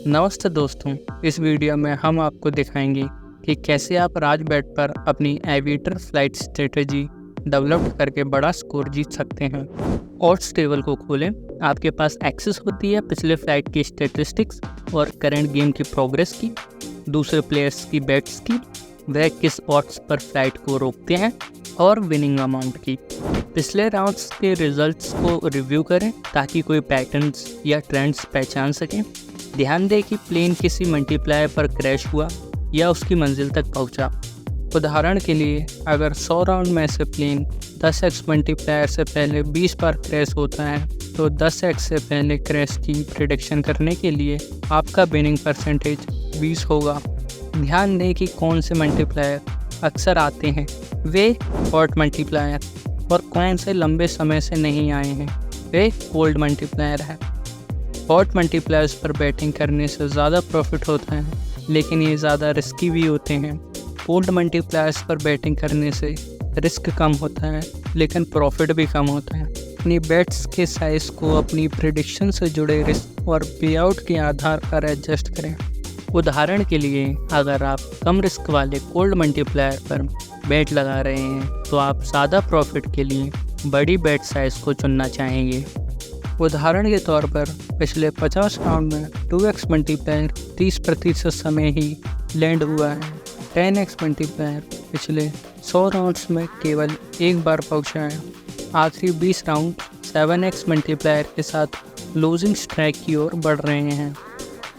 नमस्ते दोस्तों, इस वीडियो में हम आपको दिखाएंगे कि कैसे आप राज बेट पर अपनी एविएटर फ्लाइट स्ट्रेटजी डेवलप करके बड़ा स्कोर जीत सकते हैं। ऑड्स टेबल को खोलें। आपके पास एक्सेस होती है पिछले फ्लाइट की स्टैटिस्टिक्स और करंट गेम की प्रोग्रेस की, दूसरे प्लेयर्स की बेट्स की, वह किस ऑड्स पर फ्लाइट को रोकते हैं और विनिंग अमाउंट की। पिछले राउंड्स के रिजल्ट्स को रिव्यू करें ताकि कोई पैटर्न्स या ट्रेंड्स पहचान सकें। ध्यान दें कि प्लेन किसी मल्टीप्लायर पर क्रैश हुआ या उसकी मंजिल तक पहुंचा। उदाहरण के लिए, अगर 100 राउंड में से प्लेन 10x मल्टीप्लायर से पहले 20 बार क्रैश होता है, तो 10x से पहले क्रैश की प्रिडिक्शन करने के लिए आपका विनिंग परसेंटेज 20 होगा। ध्यान दें कि कौन से मल्टीप्लायर अक्सर आते हैं, वे हॉट मल्टीप्लायर, और कौन से लंबे समय से नहीं आए हैं, वे कोल्ड मल्टीप्लायर हैं। हॉट मल्टीप्लायर्स पर बैटिंग करने से ज़्यादा प्रॉफिट होता है, लेकिन ये ज़्यादा रिस्की भी होते हैं। कोल्ड मल्टीप्लायर्स पर बैटिंग करने से रिस्क कम होता है, लेकिन प्रॉफिट भी कम होता है। अपनी बेट्स के साइज़ को अपनी प्रिडिक्शन से जुड़े रिस्क और पे आउट के आधार पर एडजस्ट करें। उदाहरण के लिए, अगर आप कम रिस्क वाले कोल्ड मल्टीप्लायर पर बैट लगा रहे हैं, तो आप ज़्यादा प्रॉफिट के लिए बड़ी बैट साइज़ को चुनना चाहेंगे। उदाहरण के तौर पर, पिछले 50 राउंड में 2x मल्टीप्लायर 30% समय ही लैंड हुआ है। 10x मल्टीप्लायर पिछले 100 राउंड्स में केवल एक बार पहुंचा है। आखिरी 20 राउंड 7x मल्टीप्लायर के साथ लूजिंग स्ट्राइक की ओर बढ़ रहे हैं।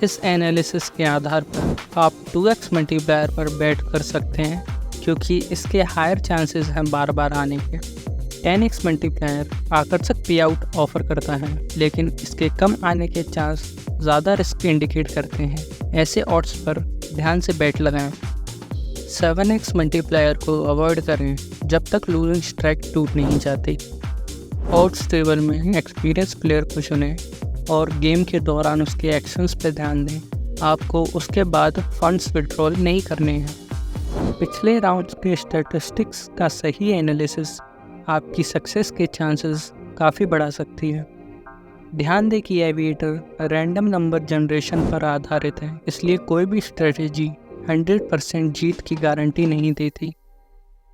इस एनालिसिस के आधार पर आप 2x मल्टीप्लायर पर बैट कर सकते हैं, क्योंकि इसके हायर चांसेस हैं बार बार आने के। 10x मल्टीप्लायर आकर्षक पे आउट ऑफर करता है, लेकिन इसके कम आने के चांस ज़्यादा रिस्क इंडिकेट करते हैं। ऐसे ऑड्स पर ध्यान से बैट लगाएं। 7x मल्टीप्लायर को अवॉइड करें जब तक लूजिंग स्ट्राइक टूट नहीं जाती। ऑड्स टेबल में एक्सपीरियंस प्लेयर को चुनें और गेम के दौरान उसके एक्शंस पर ध्यान दें। आपको उसके बाद फंड्स विड्रॉल नहीं करने हैं। पिछले राउंड्स के स्टैटिस्टिक्स का सही एनालिसिस आपकी सक्सेस के चांसेस काफ़ी बढ़ा सकती है। ध्यान दें कि एविएटर रैंडम नंबर जनरेशन पर आधारित है, इसलिए कोई भी स्ट्रेटजी 100% जीत की गारंटी नहीं देती।